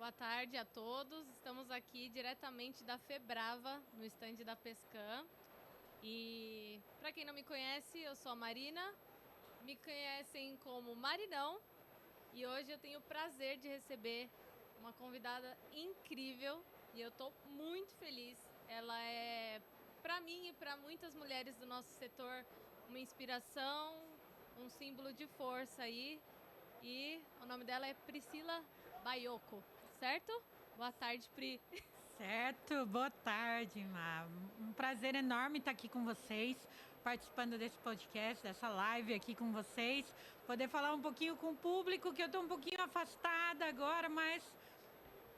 Boa tarde a todos. Estamos aqui diretamente da Febrava, no estande da Pescan. E para quem não me conhece, eu sou a Marina. Me conhecem como Marinão. E hoje eu tenho o prazer de receber uma convidada incrível e eu estou muito feliz. Ela é, para mim e para muitas mulheres do nosso setor, uma inspiração, um símbolo de força aí. E o nome dela é Priscila Baiocco, certo? Boa tarde, Pri. Certo, boa tarde, Má. Um prazer enorme estar aqui com vocês, participando desse podcast, dessa live aqui com vocês. Poder falar um pouquinho com o público, que eu estou um pouquinho afastada agora, mas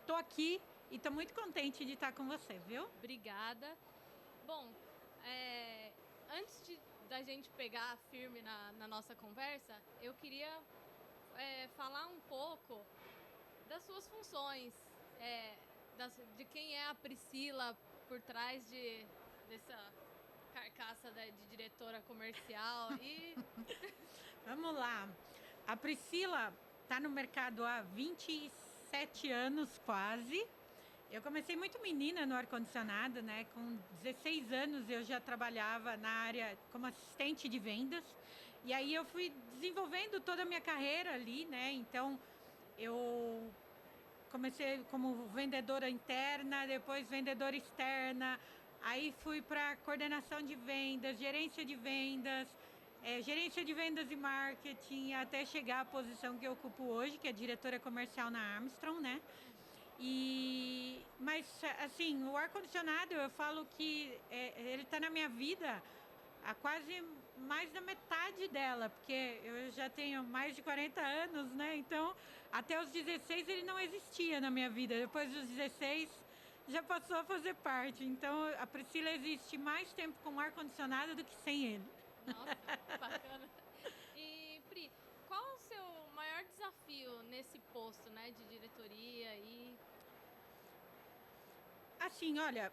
estou aqui e estou muito contente de estar com você, viu? Obrigada. Bom, antes da gente pegar firme na nossa conversa, eu queria falar um pouco das suas funções, de quem é a Priscila por trás dessa carcaça de diretora comercial e... Vamos lá. A Priscila está no mercado há 27 anos quase. Eu comecei muito menina no ar-condicionado, né? Com 16 anos eu já trabalhava na área como assistente de vendas. E aí eu fui desenvolvendo toda a minha carreira ali, né? Então eu comecei como vendedora interna, depois vendedora externa. Aí fui para coordenação de vendas, gerência de vendas, gerência de vendas e marketing, até chegar à posição que eu ocupo hoje, que é diretora comercial na Armstrong, né? Mas, assim, o ar-condicionado, eu falo que ele está na minha vida há quase mais da metade dela, porque eu já tenho mais de 40 anos, né? Então, até os 16 ele não existia na minha vida. Depois dos 16 já passou a fazer parte. Então, a Priscila existe mais tempo com ar-condicionado do que sem ele. Nossa, bacana. E, Pri, qual o seu maior desafio nesse posto, né, de diretoria e... Assim, olha,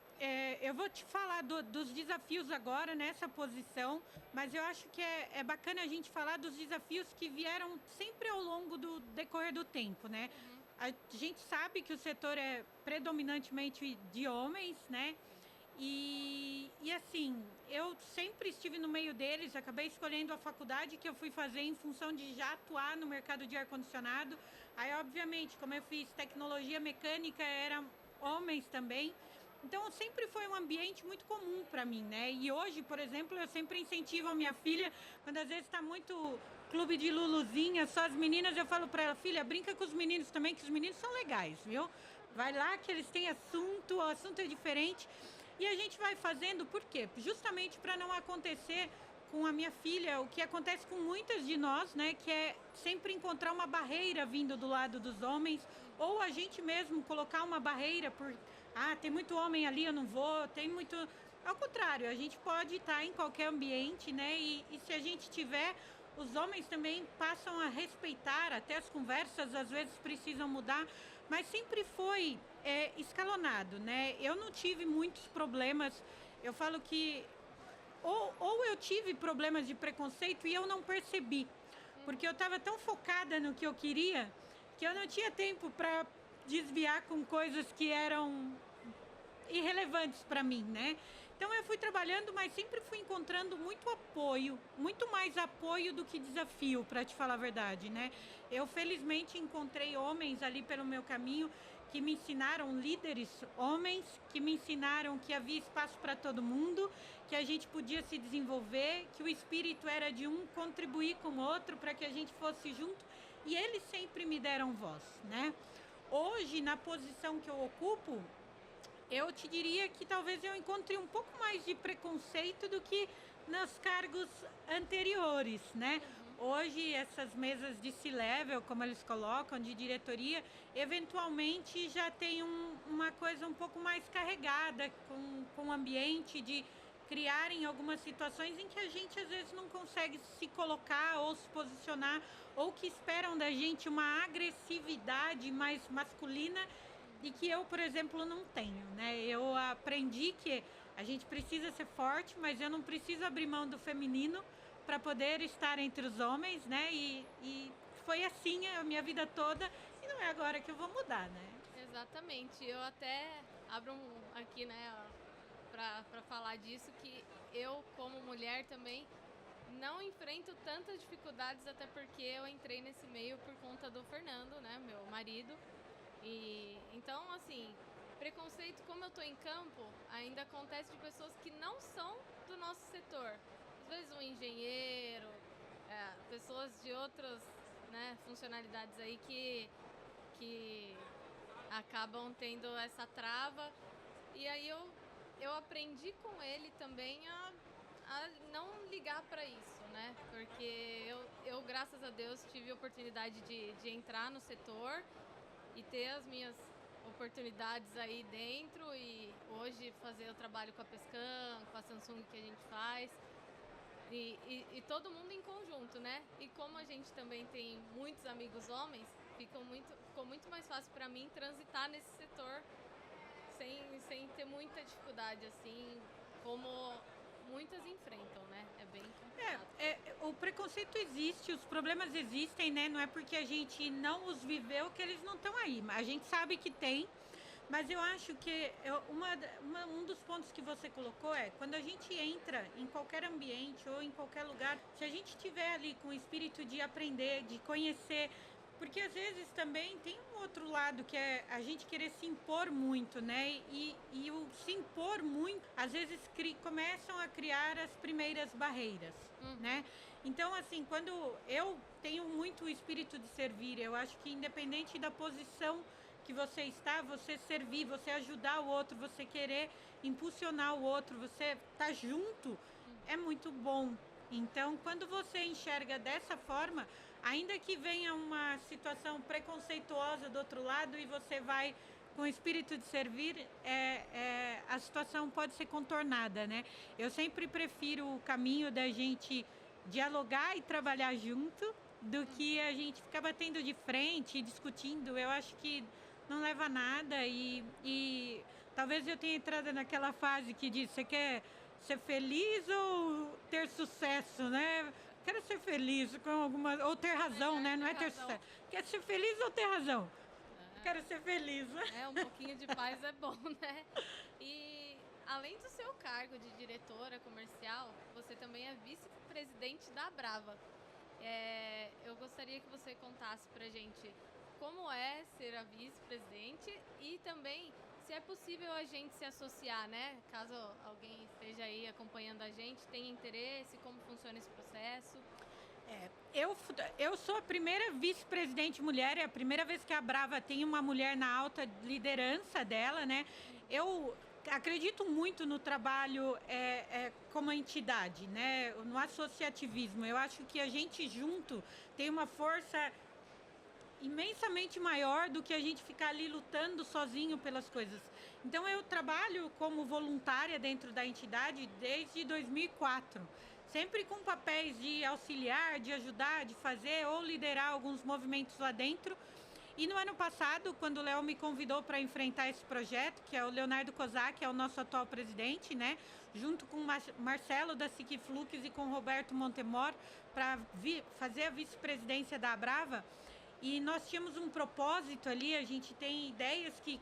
eu vou te falar dos desafios agora nessa posição, mas eu acho que é bacana a gente falar dos desafios que vieram sempre ao longo do decorrer do tempo, né? Uhum. A gente sabe que o setor é predominantemente de homens, né? E assim, eu sempre estive no meio deles, acabei escolhendo a faculdade que eu fui fazer em função de já atuar no mercado de ar-condicionado. Aí, obviamente, como eu fiz tecnologia mecânica, eram homens também. Então, sempre foi um ambiente muito comum para mim, né? E hoje, por exemplo, eu sempre incentivo a minha filha, quando às vezes está muito clube de luluzinha, só as meninas, eu falo para ela, filha, brinca com os meninos também, que os meninos são legais, viu? Vai lá que eles têm assunto, o assunto é diferente. E a gente vai fazendo, por quê? Justamente para não acontecer com a minha filha o que acontece com muitas de nós, né? Que é sempre encontrar uma barreira vindo do lado dos homens, ou a gente mesmo colocar uma barreira por... Ah, tem muito homem ali, eu não vou, tem muito... Ao contrário, a gente pode estar em qualquer ambiente, né? E se a gente tiver... Os homens também passam a respeitar, até as conversas às vezes precisam mudar, mas sempre foi escalonado, né? Eu não tive muitos problemas, eu falo que ou eu tive problemas de preconceito e eu não percebi, porque eu estava tão focada no que eu queria que eu não tinha tempo para desviar com coisas que eram irrelevantes para mim, né? Então eu fui trabalhando, mas sempre fui encontrando muito apoio, muito mais apoio do que desafio, para te falar a verdade, né? Eu felizmente encontrei homens ali pelo meu caminho que me ensinaram, líderes homens, que me ensinaram que havia espaço para todo mundo, que a gente podia se desenvolver, que o espírito era de um contribuir com o outro para que a gente fosse junto, e eles sempre me deram voz, né? Hoje, na posição que eu ocupo, eu te diria que talvez eu encontre um pouco mais de preconceito do que nos cargos anteriores, né? Hoje, essas mesas de C-level, como eles colocam, de diretoria, eventualmente já tem uma coisa um pouco mais carregada com o ambiente de criarem algumas situações em que a gente às vezes não consegue se colocar ou se posicionar, ou que esperam da gente uma agressividade mais masculina e que eu, por exemplo, não tenho, né? Eu aprendi que a gente precisa ser forte, mas eu não preciso abrir mão do feminino para poder estar entre os homens, né? E foi assim a minha vida toda e não é agora que eu vou mudar, né? Exatamente. Eu até abro aqui, né, para falar disso, que eu, como mulher também, não enfrento tantas dificuldades, até porque eu entrei nesse meio por conta do Fernando, né, meu marido. E então, assim, preconceito, como eu tô em campo, ainda acontece de pessoas que não são do nosso setor. Às vezes um engenheiro, pessoas de outras, né, funcionalidades aí que acabam tendo essa trava. E aí eu aprendi com ele também a não ligar para isso, né? Porque eu, graças a Deus, tive a oportunidade de entrar no setor e ter as minhas oportunidades aí dentro, e hoje fazer o trabalho com a Pescan, com a Samsung que a gente faz. E todo mundo em conjunto, né? E como a gente também tem muitos amigos homens, ficou muito mais fácil para mim transitar nesse setor sem ter muita dificuldade, assim, como muitas enfrentam, né? É bem complicado. O preconceito existe, os problemas existem, né? Não é porque a gente não os viveu que eles não estão aí. A gente sabe que tem, mas eu acho que um dos pontos que você colocou é quando a gente entra em qualquer ambiente ou em qualquer lugar, se a gente estiver ali com o espírito de aprender, de conhecer, porque às vezes também tem um outro lado que é a gente querer se impor muito, né? E o se impor muito, às vezes começam a criar as primeiras barreiras, né? Então, assim, quando eu tenho muito o espírito de servir, eu acho que independente da posição que você está, você servir, você ajudar o outro, você querer impulsionar o outro, você tá junto, é muito bom. Então, quando você enxerga dessa forma, ainda que venha uma situação preconceituosa do outro lado e você vai com o espírito de servir, a situação pode ser contornada, né? Eu sempre prefiro o caminho da gente dialogar e trabalhar junto do que a gente ficar batendo de frente e discutindo. Eu acho que não leva a nada e talvez eu tenha entrado naquela fase que diz, você quer ser feliz ou ter sucesso, né? Quero ser feliz com alguma... Ou ter razão, né? Não é ter sucesso. Quer ser feliz ou ter razão? Quero ser feliz. Um pouquinho de paz é bom, né? E além do seu cargo de diretora comercial, você também é vice-presidente da Abrava. Eu gostaria que você contasse pra gente como é ser a vice-presidente e também se é possível a gente se associar, né? Caso alguém esteja aí acompanhando a gente, tenha interesse, como funciona esse processo. Eu sou a primeira vice-presidente mulher, é a primeira vez que a Abrava tem uma mulher na alta liderança dela, né? Eu acredito muito no trabalho como entidade, né? No associativismo. Eu acho que a gente junto tem uma força imensamente maior do que a gente ficar ali lutando sozinho pelas coisas. Então eu trabalho como voluntária dentro da entidade desde 2004, sempre com papéis de auxiliar, de ajudar, de fazer ou liderar alguns movimentos lá dentro. E no ano passado, quando o Léo me convidou para enfrentar esse projeto, que é o Leonardo Kozak, que é o nosso atual presidente, né, junto com o Marcelo da Siquiflux e com o Roberto Montemor, para fazer a vice-presidência da Abrava. E nós tínhamos um propósito ali, a gente tem ideias que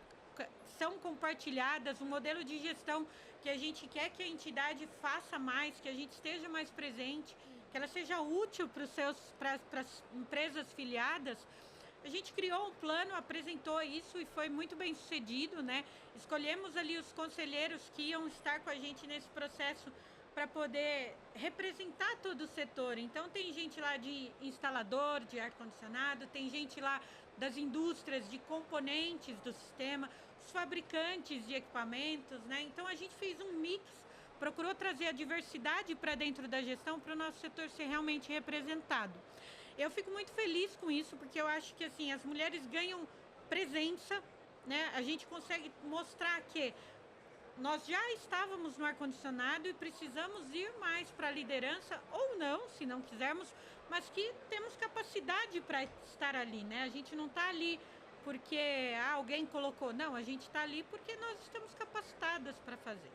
são compartilhadas, um modelo de gestão que a gente quer que a entidade faça mais, que a gente esteja mais presente, que ela seja útil para as empresas filiadas. A gente criou um plano, apresentou isso e foi muito bem sucedido, né? Escolhemos ali os conselheiros que iam estar com a gente nesse processo para poder representar todo o setor. Então tem gente lá de instalador, de ar-condicionado, tem gente lá das indústrias, de componentes do sistema, os fabricantes de equipamentos, né? Então a gente fez um mix, procurou trazer a diversidade para dentro da gestão para o nosso setor ser realmente representado. Eu fico muito feliz com isso, porque eu acho que assim, as mulheres ganham presença, né? A gente consegue mostrar que nós já estávamos no ar-condicionado e precisamos ir mais para a liderança, ou não, se não quisermos, mas que temos capacidade para estar ali, né? A gente não está ali porque alguém colocou, não, a gente está ali porque nós estamos capacitadas para fazer.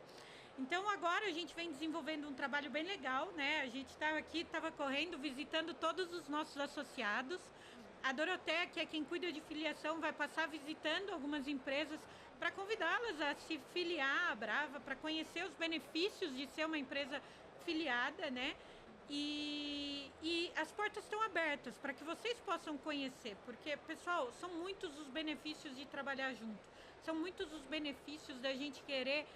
Então agora a gente vem desenvolvendo um trabalho bem legal, né? A gente estava aqui, estava correndo, visitando todos os nossos associados. A Doroteia, que é quem cuida de filiação, vai passar visitando algumas empresas para convidá-las a se filiar à Brava, para conhecer os benefícios de ser uma empresa filiada, né? E as portas estão abertas para que vocês possam conhecer, porque, pessoal, são muitos os benefícios de trabalhar junto, são muitos os benefícios da gente querer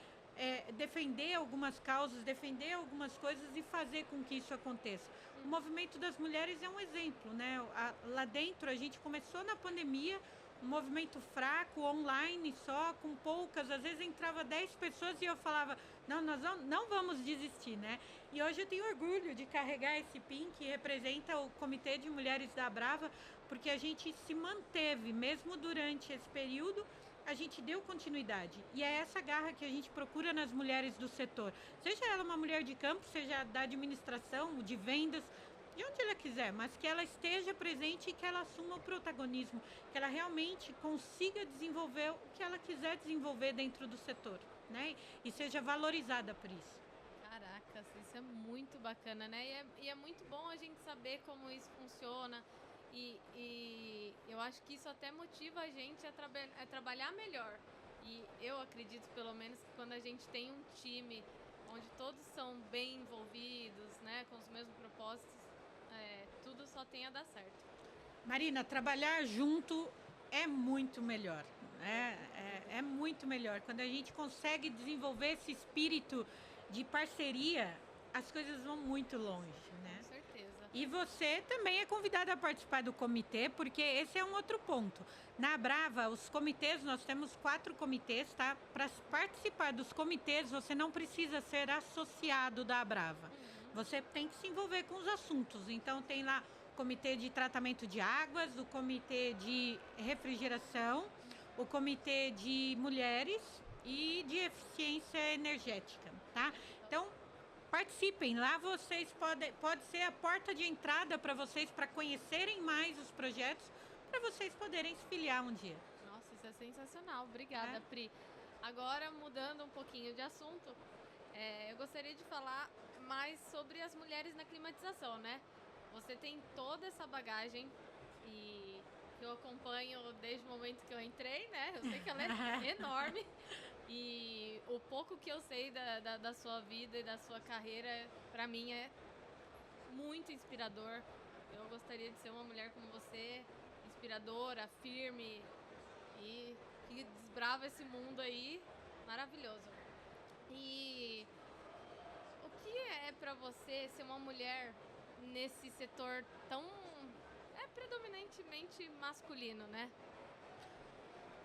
defender algumas causas, defender algumas coisas e fazer com que isso aconteça. O movimento das mulheres é um exemplo, né? Lá dentro a gente começou na pandemia, um movimento fraco, online só, com poucas, às vezes entrava 10 pessoas e eu falava, não, nós não vamos desistir, né? E hoje eu tenho orgulho de carregar esse PIN que representa o Comitê de Mulheres da Brava, porque a gente se manteve, mesmo durante esse período, a gente deu continuidade. E é essa garra que a gente procura nas mulheres do setor. Seja ela uma mulher de campo, seja da administração, de vendas, de onde ela quiser, mas que ela esteja presente e que ela assuma o protagonismo, que ela realmente consiga desenvolver o que ela quiser desenvolver dentro do setor, né? E seja valorizada por isso. Caracas, isso é muito bacana, né? E é muito bom a gente saber como isso funciona. E eu acho que isso até motiva a gente a trabalhar melhor. E eu acredito, pelo menos, que quando a gente tem um time onde todos são bem envolvidos, né, com os mesmos propósitos, tudo só tem a dar certo. Marina, trabalhar junto é muito melhor. É muito melhor. Quando a gente consegue desenvolver esse espírito de parceria, as coisas vão muito longe, né? Com certeza. E você também é convidada a participar do comitê, porque esse é um outro ponto. Na Brava, os comitês, nós temos 4 comitês, tá? Para participar dos comitês, você não precisa ser associado da Brava. Você tem que se envolver com os assuntos. Então, tem lá o comitê de tratamento de águas, o comitê de refrigeração, o comitê de mulheres e de eficiência energética, tá? Então, participem, lá vocês pode ser a porta de entrada para vocês, para conhecerem mais os projetos, para vocês poderem se filiar um dia. Nossa, isso é sensacional. Obrigada, Pri. Agora, mudando um pouquinho de assunto, eu gostaria de falar mais sobre as mulheres na climatização, né? Você tem toda essa bagagem e que eu acompanho desde o momento que eu entrei, né? Eu sei que ela é enorme. E o pouco que eu sei da sua vida e da sua carreira, pra mim, é muito inspirador. Eu gostaria de ser uma mulher como você, inspiradora, firme e que desbrava esse mundo aí, maravilhoso. E o que é pra você ser uma mulher nesse setor tão predominantemente masculino, né?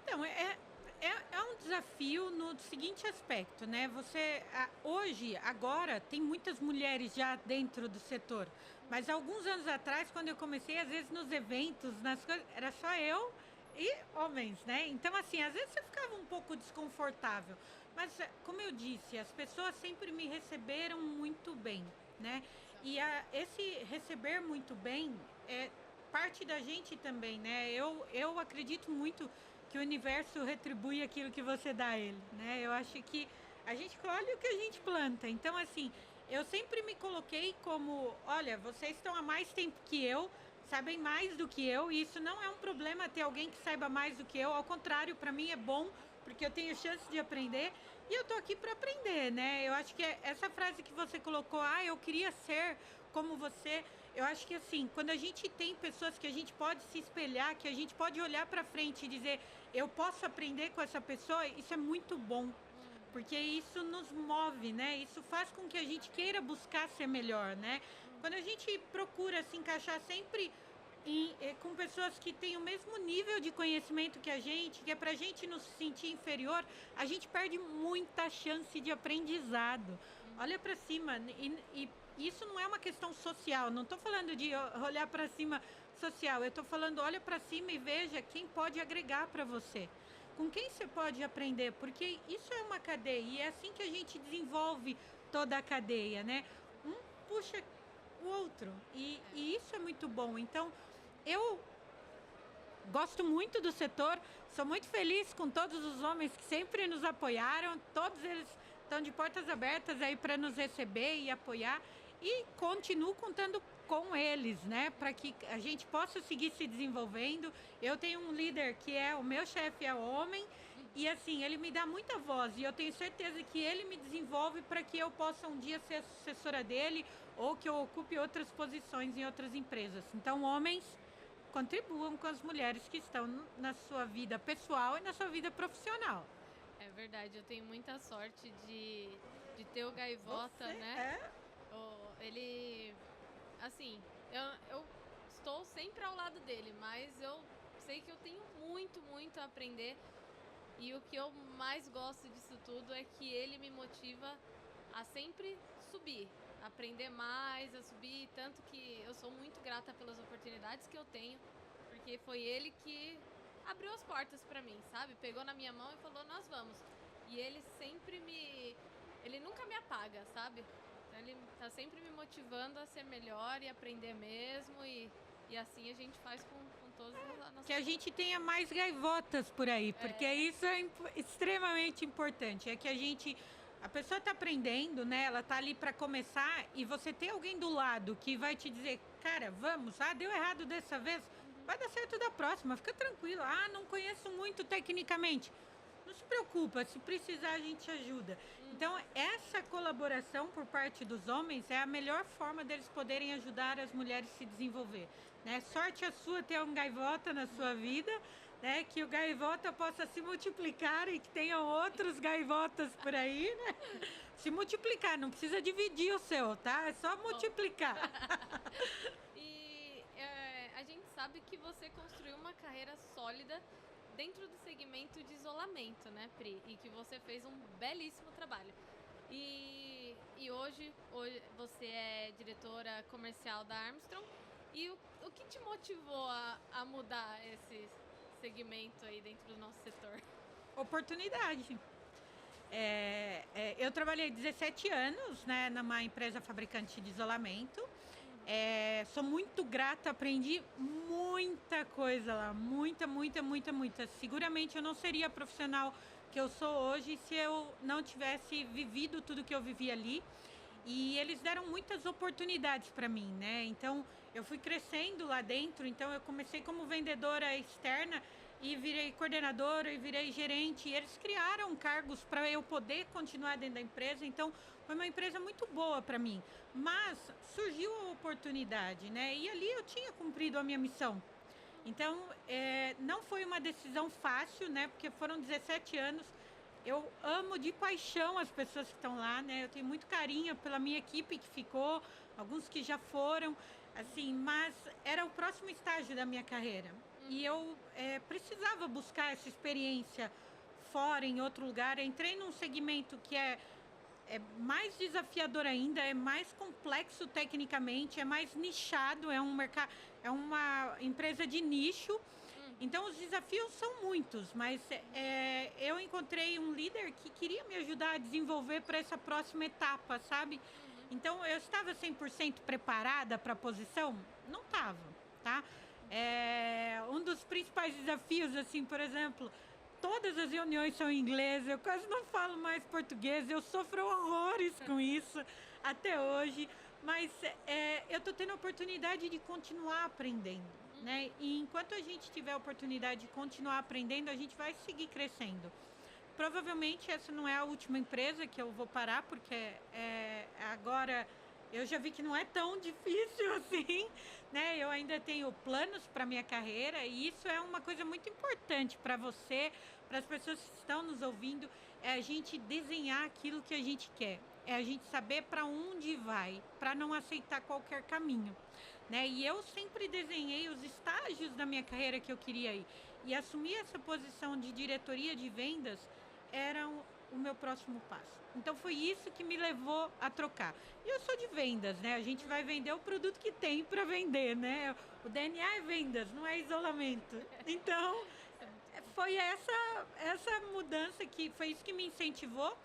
Então, é um desafio no seguinte aspecto, né? Você, hoje, agora, tem muitas mulheres já dentro do setor. Mas alguns anos atrás, quando eu comecei, às vezes nos eventos, nas coisas, era só eu e homens, né? Então, assim, às vezes você ficava um pouco desconfortável. Mas, como eu disse, as pessoas sempre me receberam muito bem, né? E esse receber muito bem é parte da gente também, né? Eu acredito muito que o universo retribui aquilo que você dá a ele, né? Eu acho que a gente colhe o que a gente planta. Então, assim, eu sempre me coloquei como, olha, vocês estão há mais tempo que eu, sabem mais do que eu, e isso não é um problema ter alguém que saiba mais do que eu. Ao contrário, para mim é bom, porque eu tenho chance de aprender e eu tô aqui para aprender, né? Eu acho que essa frase que você colocou, eu queria ser como você. Eu acho que, assim, quando a gente tem pessoas que a gente pode se espelhar, que a gente pode olhar para frente e dizer, eu posso aprender com essa pessoa, isso é muito bom. Porque isso nos move, né? Isso faz com que a gente queira buscar ser melhor, né? Quando a gente procura se encaixar sempre com pessoas que têm o mesmo nível de conhecimento que a gente, que é pra gente nos sentir inferior, a gente perde muita chance de aprendizado. Olha para cima e isso não é uma questão social, não estou falando de olhar para cima social, eu estou falando olha para cima e veja quem pode agregar para você, com quem você pode aprender, porque isso é uma cadeia e é assim que a gente desenvolve toda a cadeia, né? Um puxa o outro e isso é muito bom. Então, eu gosto muito do setor, sou muito feliz com todos os homens que sempre nos apoiaram, todos eles estão de portas abertas aí para nos receber e apoiar. E continuo contando com eles, né? Para que a gente possa seguir se desenvolvendo. Eu tenho um líder que o meu chefe é homem, e assim, ele me dá muita voz, e eu tenho certeza que ele me desenvolve para que eu possa um dia ser assessora dele, ou que eu ocupe outras posições em outras empresas. Então, homens, contribuam com as mulheres que estão na sua vida pessoal e na sua vida profissional. É verdade, eu tenho muita sorte de ter o Gaivota, né? Ele, assim, eu estou sempre ao lado dele, mas eu sei que eu tenho muito a aprender. E o que eu mais gosto disso tudo é que ele me motiva a sempre subir, aprender mais, a subir. Tanto que eu sou muito grata pelas oportunidades que eu tenho, porque foi ele que abriu as portas pra mim, sabe? Pegou na minha mão e falou, nós vamos. E ele sempre ele nunca me apaga, sabe? Então ele tá sempre me motivando a ser melhor e aprender mesmo. E assim a gente faz com todas as nossas... Que a gente tenha mais gaivotas por aí, porque isso é extremamente importante. É que a pessoa está aprendendo, né? Ela está ali para começar, e você tem alguém do lado que vai te dizer, cara, vamos, deu errado dessa vez, vai dar certo da próxima, fica tranquilo. Não conheço muito tecnicamente. Não se preocupa, se precisar a gente ajuda. Então, essa colaboração por parte dos homens é a melhor forma deles poderem ajudar as mulheres a se desenvolver, né? Sorte a sua ter um gaivota na sua vida, né? Que o gaivota possa se multiplicar e que tenham outros gaivotas por aí, né? Se multiplicar, não precisa dividir o seu, tá? É só multiplicar. E a gente sabe que você construiu uma carreira sólida dentro do segmento de isolamento, né, Pri? E que você fez um belíssimo trabalho. E hoje você é diretora comercial da Armstrong. E o que te motivou a mudar esse segmento aí dentro do nosso setor? Oportunidade. Eu trabalhei 17 anos, né, numa empresa fabricante de isolamento. Sou muito grata, aprendi muita coisa lá, muita. Seguramente eu não seria a profissional que eu sou hoje se eu não tivesse vivido tudo que eu vivi ali. E eles deram muitas oportunidades para mim, né? Então, eu fui crescendo lá dentro. Então, eu comecei como vendedora externa e virei coordenadora e virei gerente. E eles criaram cargos para eu poder continuar dentro da empresa. Então, foi uma empresa muito boa para mim. Mas surgiu a oportunidade, né? E ali eu tinha cumprido a minha missão. Então, não foi uma decisão fácil, né? Porque foram 17 anos. Eu amo de paixão as pessoas que estão lá, né? Eu tenho muito carinho pela minha equipe que ficou, alguns que já foram, assim, mas era o próximo estágio da minha carreira. E eu precisava buscar essa experiência fora, em outro lugar. Eu entrei num segmento que é mais desafiador ainda, é mais complexo tecnicamente, é mais nichado, é uma empresa de nicho. Então, os desafios são muitos, mas eu encontrei um líder que queria me ajudar a desenvolver para essa próxima etapa, sabe? Então, eu estava 100% preparada para a posição? Não estava, tá? Um dos principais desafios, assim, por exemplo, todas as reuniões são em inglês, eu quase não falo mais português, eu sofro horrores com isso até hoje, mas eu estou tendo a oportunidade de continuar aprendendo. Né? E enquanto a gente tiver a oportunidade de continuar aprendendo, a gente vai seguir crescendo. Provavelmente essa não é a última empresa que eu vou parar, porque agora eu já vi que não é tão difícil assim, né? Eu ainda tenho planos para minha carreira, e isso é uma coisa muito importante para você, para as pessoas que estão nos ouvindo, é a gente desenhar aquilo que a gente quer, é a gente saber para onde vai, para não aceitar qualquer caminho. Né? E eu sempre desenhei os estágios da minha carreira que eu queria ir. E assumir essa posição de diretoria de vendas era o meu próximo passo. Então foi isso que me levou a trocar. E eu sou de vendas, né? A gente vai vender o produto que tem para vender, né? O DNA é vendas, não é isolamento. Então foi essa mudança que foi isso que me incentivou.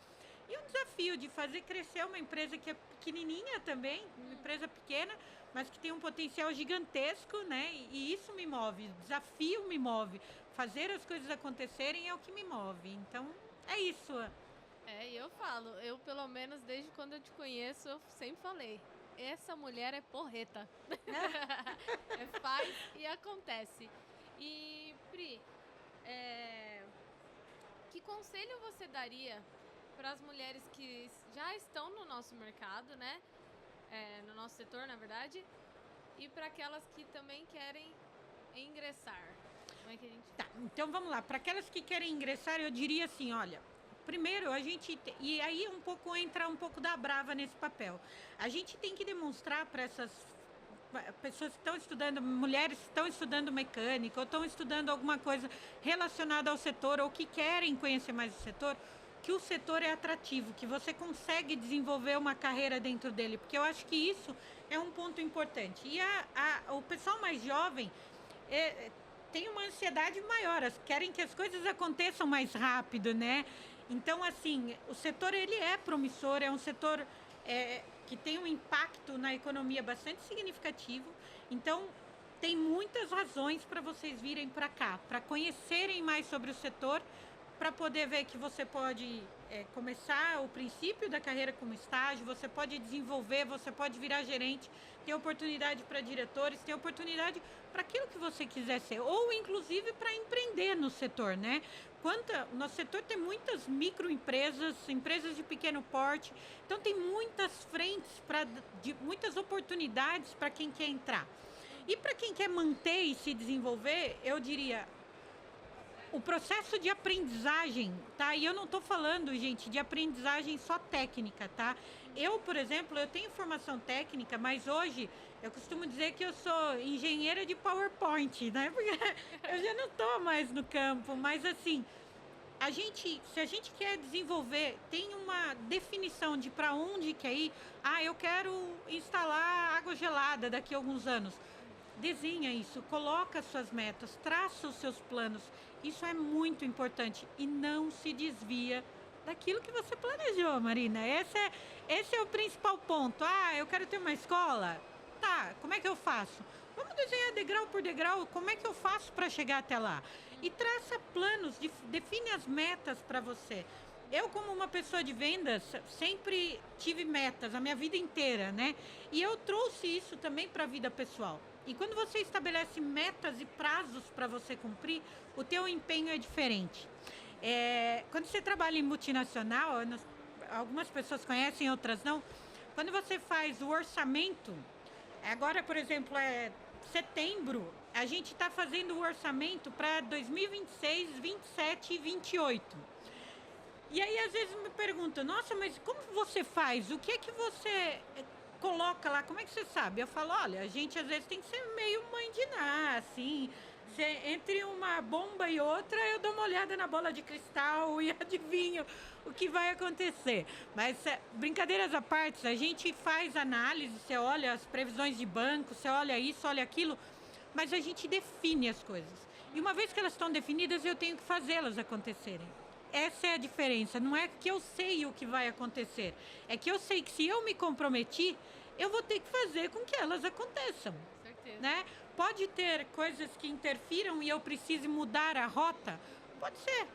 E o desafio de fazer crescer uma empresa que é pequenininha também, uma empresa pequena, mas que tem um potencial gigantesco, né? E isso me move, o desafio me move. Fazer as coisas acontecerem é o que me move. Então, é isso. Eu falo, eu pelo menos desde quando eu te conheço, eu sempre falei, essa mulher é porreta. Faz e acontece. E, Pri, que conselho você daria para as mulheres que já estão no nosso mercado, né? No nosso setor, na verdade, e para aquelas que também querem ingressar? Como é que a gente... Tá, então vamos lá. Para aquelas que querem ingressar, eu diria assim, olha, primeiro a gente... E aí entra um pouco da Brava nesse papel. A gente tem que demonstrar para essas pessoas que estão estudando, mulheres que estão estudando mecânica ou estão estudando alguma coisa relacionada ao setor ou que querem conhecer mais o setor, que o setor é atrativo, que você consegue desenvolver uma carreira dentro dele, porque eu acho que isso é um ponto importante. E o pessoal mais jovem tem uma ansiedade maior, querem que as coisas aconteçam mais rápido, né? Então, assim, o setor ele é promissor, é um setor que tem um impacto na economia bastante significativo. Então, tem muitas razões para vocês virem para cá, para conhecerem mais sobre o setor, para poder ver que você pode começar o princípio da carreira como estágio, você pode desenvolver, você pode virar gerente, ter oportunidade para diretores, ter oportunidade para aquilo que você quiser ser, ou inclusive para empreender no setor, né? O nosso setor tem muitas microempresas, empresas de pequeno porte, então tem muitas frentes, muitas oportunidades para quem quer entrar. E para quem quer manter e se desenvolver, eu diria... O processo de aprendizagem, tá? E eu não estou falando, gente, de aprendizagem só técnica, tá? Eu, por exemplo, eu tenho formação técnica, mas hoje eu costumo dizer que eu sou engenheira de PowerPoint, né? Porque eu já não estou mais no campo, mas assim, se a gente quer desenvolver, tem uma definição de para onde quer ir. Eu quero instalar água gelada daqui a alguns anos. Desenha isso, coloca suas metas, traça os seus planos. Isso é muito importante e não se desvia daquilo que você planejou, Marina. Esse é o principal ponto. Eu quero ter uma escola? Tá, como é que eu faço? Vamos desenhar degrau por degrau, como é que eu faço para chegar até lá? E traça planos, define as metas para você. Eu, como uma pessoa de vendas, sempre tive metas a minha vida inteira, né? E eu trouxe isso também para a vida pessoal. E quando você estabelece metas e prazos para você cumprir, o teu empenho é diferente. Quando você trabalha em multinacional, algumas pessoas conhecem, outras não. Quando você faz o orçamento, agora, por exemplo, setembro, a gente está fazendo o orçamento para 2026, 27 e 28. E aí, às vezes, me perguntam, nossa, mas como você faz? O que é que você coloca lá? Como é que você sabe? Eu falo, olha, a gente às vezes tem que ser meio mãe de Ná, assim. Entre uma bomba e outra, eu dou uma olhada na bola de cristal e adivinho o que vai acontecer. Mas, brincadeiras à parte, a gente faz análise, você olha as previsões de banco, você olha isso, olha aquilo, mas a gente define as coisas. E uma vez que elas estão definidas, eu tenho que fazê-las acontecerem. Essa é a diferença. Não é que eu sei o que vai acontecer. É que eu sei que se eu me comprometi, eu vou ter que fazer com que elas aconteçam. Certeza. Né? Pode ter coisas que interfiram e eu precise mudar a rota? Pode ser.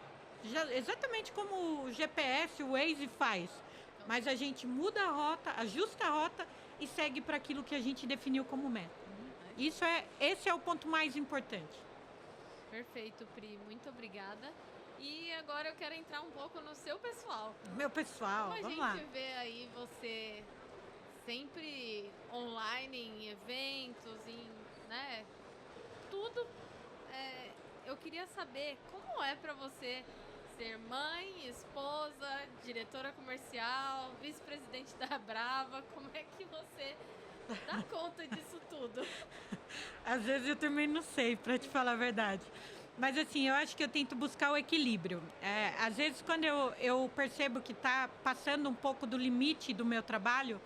Exatamente como o GPS, o Waze faz. Mas a gente muda a rota, ajusta a rota e segue para aquilo que a gente definiu como meta. Esse é o ponto mais importante. Perfeito, Pri. Muito obrigada. E agora eu quero entrar um pouco no seu pessoal. Meu pessoal, vamos lá. A gente vê aí você sempre online, em eventos, né? Tudo. Eu queria saber como é para você ser mãe, esposa, diretora comercial, vice-presidente da Brava. Como é que você dá conta disso tudo? Às vezes eu também não sei, para te falar a verdade. Mas assim, eu acho que eu tento buscar o equilíbrio. Às vezes, quando eu percebo que está passando um pouco do limite do meu trabalho,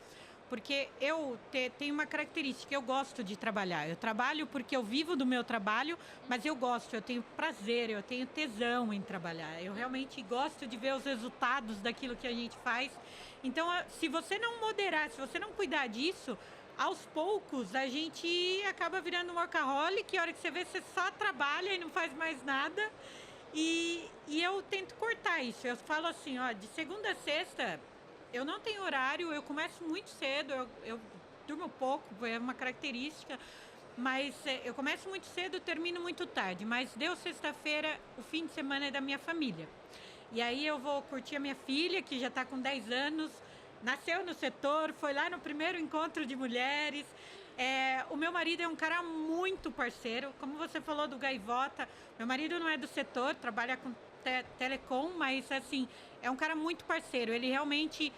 porque eu tenho uma característica, eu gosto de trabalhar. Eu trabalho porque eu vivo do meu trabalho, mas eu gosto, eu tenho prazer, eu tenho tesão em trabalhar. Eu realmente gosto de ver os resultados daquilo que a gente faz. Então, se você não moderar, se você não cuidar disso, aos poucos, a gente acaba virando um workaholic, a hora que você vê, você só trabalha e não faz mais nada. E eu tento cortar isso. Eu falo assim, de segunda a sexta, eu não tenho horário, eu começo muito cedo, eu durmo pouco, é uma característica, mas eu começo muito cedo, termino muito tarde. Mas deu sexta-feira, o fim de semana é da minha família. E aí eu vou curtir a minha filha, que já está com 10 anos, nasceu no setor, foi lá no primeiro encontro de mulheres. O meu marido é um cara muito parceiro, como você falou do Gaivota, meu marido não é do setor, trabalha com telecom, mas assim, é um cara muito parceiro, ele realmente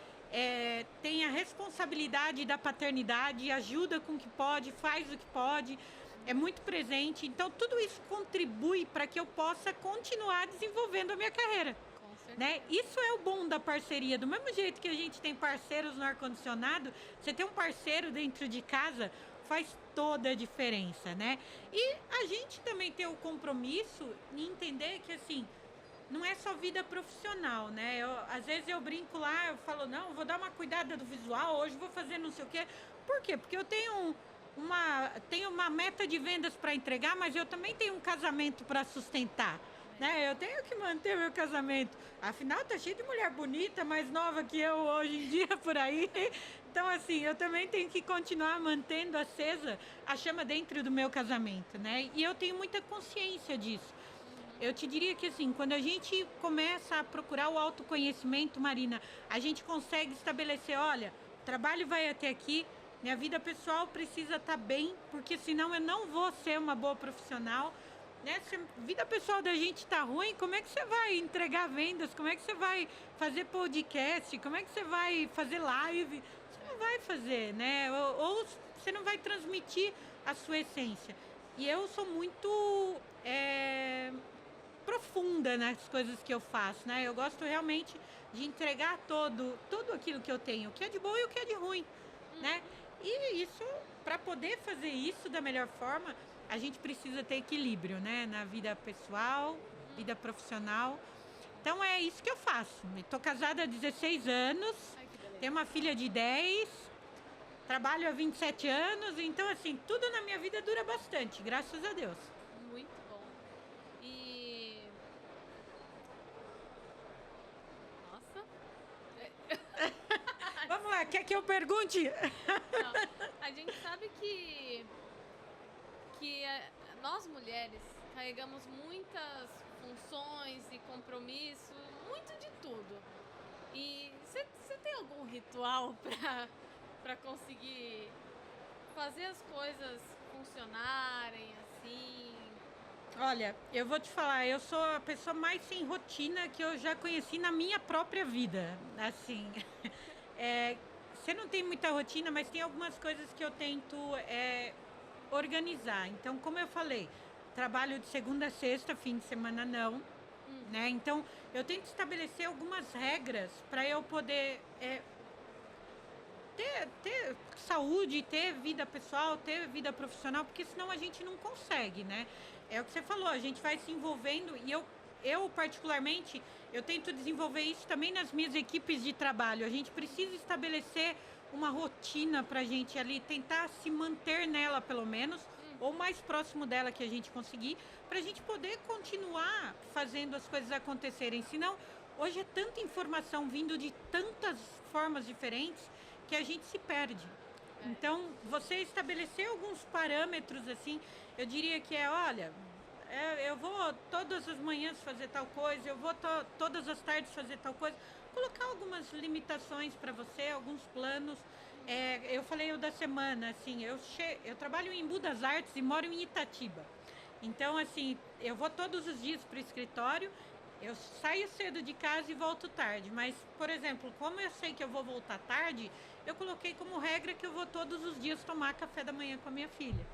tem a responsabilidade da paternidade, ajuda com o que pode, faz o que pode, é muito presente, então tudo isso contribui para que eu possa continuar desenvolvendo a minha carreira. Né? Isso é o bom da parceria. Do mesmo jeito que a gente tem parceiros no ar-condicionado, você tem um parceiro dentro de casa, faz toda a diferença, né? E a gente também tem o compromisso em entender que, assim, não é só vida profissional, né? Às vezes eu brinco lá, eu falo, não, vou dar uma cuidada do visual, hoje vou fazer não sei o quê. Por quê? Porque eu tenho uma meta de vendas para entregar, mas eu também tenho um casamento para sustentar. Né? Eu tenho que manter meu casamento. Afinal, tá cheio de mulher bonita, mais nova que eu hoje em dia por aí. Então, assim, eu também tenho que continuar mantendo acesa a chama dentro do meu casamento, né? E eu tenho muita consciência disso. Eu te diria que, assim, quando a gente começa a procurar o autoconhecimento, Marina, a gente consegue estabelecer, olha, o trabalho vai até aqui, minha vida pessoal precisa estar bem, porque senão eu não vou ser uma boa profissional. Né? Se a vida pessoal da gente tá ruim, como é que você vai entregar vendas? Como é que você vai fazer podcast? Como é que você vai fazer live? Você não vai fazer, né? Ou você não vai transmitir a sua essência. E eu sou muito profunda nas coisas que eu faço, né? Eu gosto realmente de entregar tudo aquilo que eu tenho, o que é de bom e o que é de ruim, né? E isso, para poder fazer isso da melhor forma, a gente precisa ter equilíbrio, né? Na vida pessoal, vida profissional. Então é isso que eu faço. Estou casada há 16 anos, tenho uma filha de 10, trabalho há 27 anos, então assim, tudo na minha vida dura bastante, graças a Deus. Muito bom. E... Nossa. Vamos lá, quer que eu pergunte? Não, a gente sabe que nós mulheres carregamos muitas funções e compromisso, muito de tudo. E você tem algum ritual para conseguir fazer as coisas funcionarem assim? Olha, eu vou te falar, eu sou a pessoa mais sem rotina que eu já conheci na minha própria vida. Assim, você não tem muita rotina, mas tem algumas coisas que eu tento organizar. Então, como eu falei, trabalho de segunda a sexta, fim de semana não, né? Então, eu tento estabelecer algumas regras para eu poder ter saúde, ter vida pessoal, ter vida profissional, porque senão a gente não consegue, né? É o que você falou, a gente vai se envolvendo e eu particularmente, eu tento desenvolver isso também nas minhas equipes de trabalho. A gente precisa estabelecer uma rotina para a gente ali, tentar se manter nela pelo menos, ou mais próximo dela que a gente conseguir, para a gente poder continuar fazendo as coisas acontecerem. Senão, hoje é tanta informação vindo de tantas formas diferentes que a gente se perde. Então, você estabelecer alguns parâmetros assim, eu diria que olha, eu vou todas as manhãs fazer tal coisa, eu vou todas as tardes fazer tal coisa, colocar algumas limitações para você, alguns planos. Eu falei o da semana, assim, eu trabalho em Embu das Artes e moro em Itatiba. Então, assim, eu vou todos os dias para o escritório, eu saio cedo de casa e volto tarde. Mas, por exemplo, como eu sei que eu vou voltar tarde, eu coloquei como regra que eu vou todos os dias tomar café da manhã com a minha filha.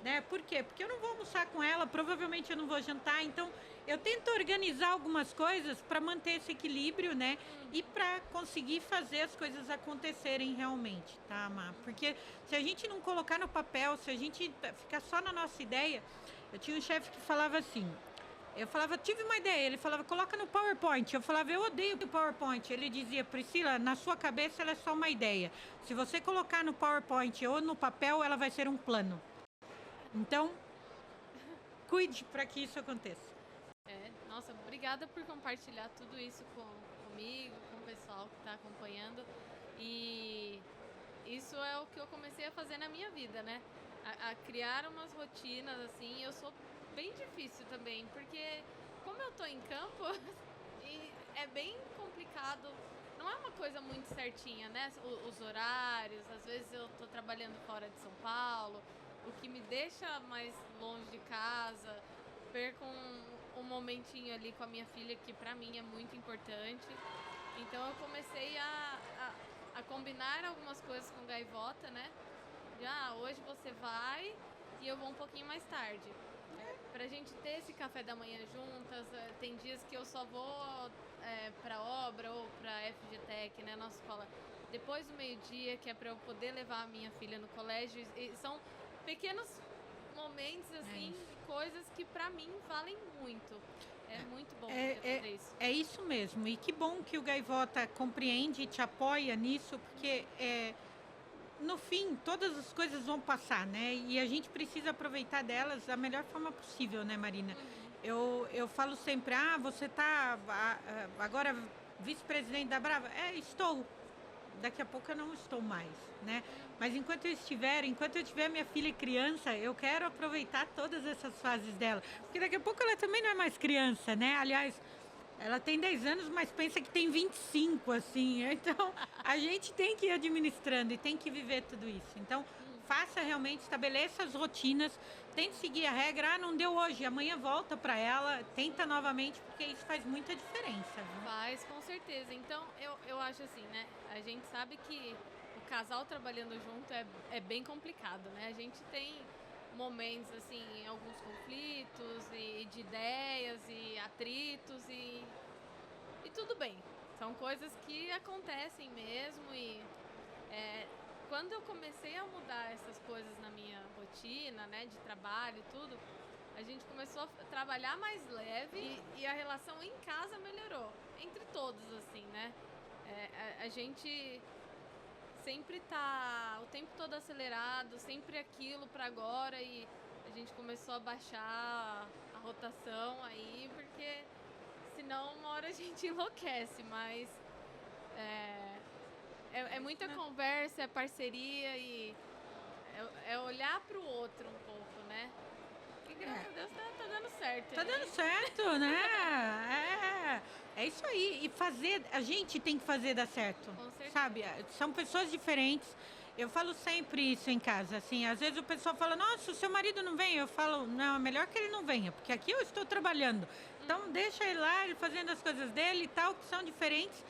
Né? Por quê? Porque eu não vou almoçar com ela, provavelmente eu não vou jantar, então eu tento organizar algumas coisas para manter esse equilíbrio, né? E para conseguir fazer as coisas acontecerem realmente, tá, Má? Porque se a gente não colocar no papel, se a gente ficar só na nossa ideia, eu tinha um chefe que falava assim, eu falava, tive uma ideia, ele falava, coloca no PowerPoint, eu falava, eu odeio o PowerPoint, ele dizia, Priscila, na sua cabeça ela é só uma ideia, se você colocar no PowerPoint ou no papel, ela vai ser um plano. Então, cuide para que isso aconteça. Nossa, obrigada por compartilhar tudo isso comigo, com o pessoal que está acompanhando. E isso é o que eu comecei a fazer na minha vida, né? A criar umas rotinas, assim. Eu sou bem difícil também, porque como eu tô em campo, e é bem complicado. Não é uma coisa muito certinha, né? Os horários, às vezes eu tô trabalhando fora de São Paulo, o que me deixa mais longe de casa, perco um momentinho ali com a minha filha, que pra mim é muito importante. Então eu comecei a combinar algumas coisas com Gaivota, né? Hoje você vai e eu vou um pouquinho mais tarde. Pra gente ter esse café da manhã juntas, tem dias que eu só vou pra obra ou pra FGTEC, né, nossa escola, depois do meio-dia, que é pra eu poder levar a minha filha no colégio. E são pequenos momentos, assim, coisas que pra mim valem muito. É muito bom fazer isso. É isso mesmo. E que bom que o Gaivota compreende e te apoia nisso, porque no fim, todas as coisas vão passar, né? E a gente precisa aproveitar delas da melhor forma possível, né, Marina? Eu falo sempre, você tá agora vice-presidente da Brava? Estou. Daqui a pouco eu não estou mais, né? Mas enquanto eu tiver minha filha criança, eu quero aproveitar todas essas fases dela. Porque daqui a pouco ela também não é mais criança, né? Aliás, ela tem 10 anos, mas pensa que tem 25, assim. Então, a gente tem que ir administrando e tem que viver tudo isso. Então, faça realmente, estabeleça as rotinas, tente seguir a regra. Não deu hoje, amanhã volta para ela, tenta novamente, porque isso faz muita diferença. Viu? Faz, com certeza. Então, eu acho assim, né? A gente sabe que o casal trabalhando junto é bem complicado, né? A gente tem momentos, assim, alguns conflitos e de ideias e atritos e tudo bem. São coisas que acontecem mesmo e quando eu comecei a mudar essas coisas na minha rotina, né, de trabalho e tudo, a gente começou a trabalhar mais leve e a relação em casa melhorou, entre todos, assim, né? A gente sempre tá o tempo todo acelerado, sempre aquilo pra agora, e a gente começou a baixar a rotação aí, porque senão uma hora a gente enlouquece, mas é muita conversa, é parceria e é olhar pro outro um pouco, né? E graças a Deus tá dando certo. Tá dando certo, né? É isso aí. E a gente tem que fazer dar certo. Com certeza. Sabe? São pessoas diferentes. Eu falo sempre isso em casa, assim, às vezes o pessoal fala, nossa, o seu marido não vem. Eu falo, não, é melhor que ele não venha, porque aqui eu estou trabalhando. Então deixa ele lá, ele fazendo as coisas dele e tal, que são diferentes.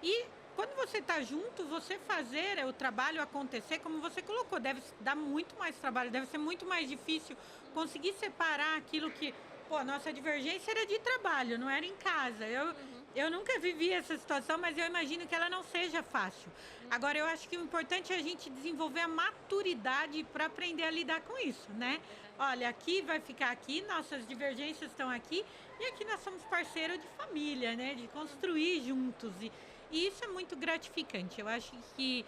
E quando você está junto, você fazer o trabalho acontecer, como você colocou, deve dar muito mais trabalho, deve ser muito mais difícil conseguir separar aquilo que, a nossa divergência era de trabalho, não era em casa. Eu nunca vivi essa situação, mas eu imagino que ela não seja fácil. Agora, eu acho que o importante é a gente desenvolver a maturidade para aprender a lidar com isso, né? Olha, aqui vai ficar aqui, nossas divergências estão aqui, e aqui nós somos parceiros de família, né? De construir juntos. E isso é muito gratificante. Eu acho que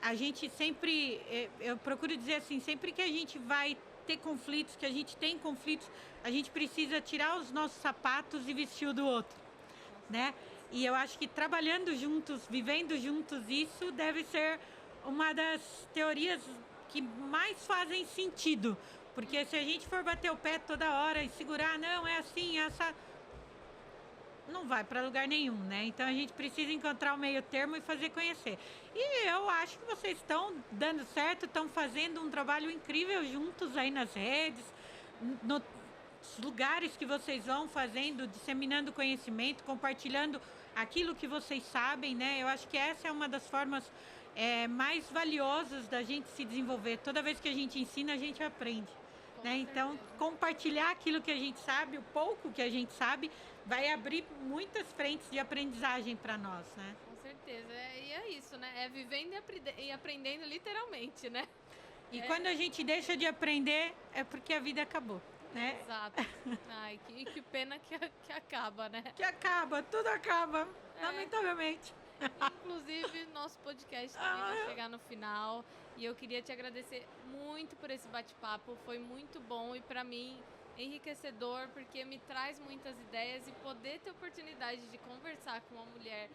a gente sempre, eu procuro dizer assim, sempre que a gente vai ter conflitos, que a gente tem conflitos, a gente precisa tirar os nossos sapatos e vestir o do outro, né? E eu acho que trabalhando juntos, vivendo juntos, isso deve ser uma das teorias que mais fazem sentido. Porque se a gente for bater o pé toda hora e segurar, não, é assim, essa... não vai para lugar nenhum, né? Então a gente precisa encontrar o meio termo e fazer conhecer. E eu acho que vocês estão dando certo, estão fazendo um trabalho incrível juntos aí nas redes, nos lugares que vocês vão fazendo, disseminando conhecimento, compartilhando aquilo que vocês sabem, né? Eu acho que essa é uma das formas mais valiosas da gente se desenvolver. Toda vez que a gente ensina, a gente aprende. Né? Então, compartilhar aquilo que a gente sabe, o pouco que a gente sabe, vai abrir muitas frentes de aprendizagem para nós, né? Com certeza. E é isso, né? É vivendo e aprendendo literalmente, né? E quando a gente deixa de aprender, é porque a vida acabou, né? Exato. Ai, que pena que acaba, né? Que acaba, tudo acaba, lamentavelmente. Inclusive, nosso podcast também vai chegar no final. E eu queria te agradecer muito por esse bate-papo. Foi muito bom e, para mim, enriquecedor, porque me traz muitas ideias, e poder ter oportunidade de conversar com uma mulher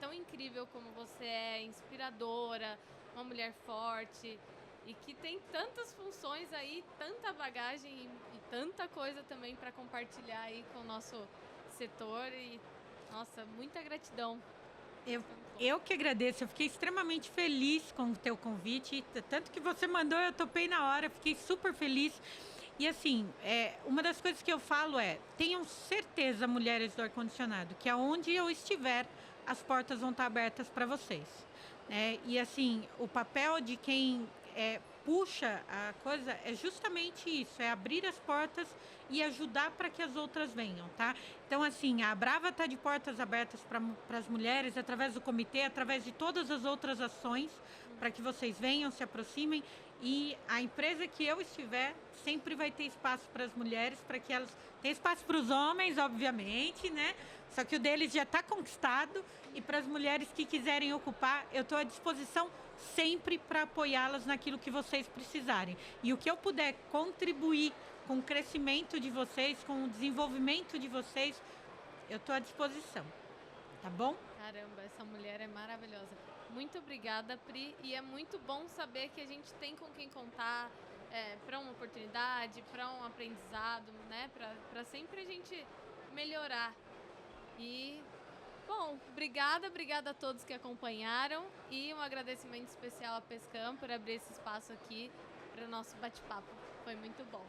tão incrível como você é, inspiradora, uma mulher forte e que tem tantas funções aí, tanta bagagem e tanta coisa também para compartilhar aí com o nosso setor e, nossa, muita gratidão. Eu que agradeço, eu fiquei extremamente feliz com o teu convite, tanto que você mandou, eu topei na hora, fiquei super feliz. E assim, uma das coisas que eu falo tenham certeza, mulheres do ar-condicionado, que aonde eu estiver, as portas vão estar abertas para vocês. E assim, o papel de quem puxa a coisa é justamente isso, é abrir as portas e ajudar para que as outras venham, tá? Então, assim, a Brava está de portas abertas para as mulheres, através do comitê, através de todas as outras ações, para que vocês venham, se aproximem. E a empresa que eu estiver sempre vai ter espaço para as mulheres, para que elas... Tem espaço para os homens, obviamente, né? Só que o deles já está conquistado. E para as mulheres que quiserem ocupar, eu estou à disposição sempre para apoiá-las naquilo que vocês precisarem. E o que eu puder contribuir com o crescimento de vocês, com o desenvolvimento de vocês, eu estou à disposição. Tá bom? Caramba, essa mulher é maravilhosa. Muito obrigada, Pri. E é muito bom saber que a gente tem com quem contar para uma oportunidade, para um aprendizado, né? Para sempre a gente melhorar. E, bom, obrigada a todos que acompanharam. E um agradecimento especial à Pescam por abrir esse espaço aqui para o nosso bate-papo. Foi muito bom.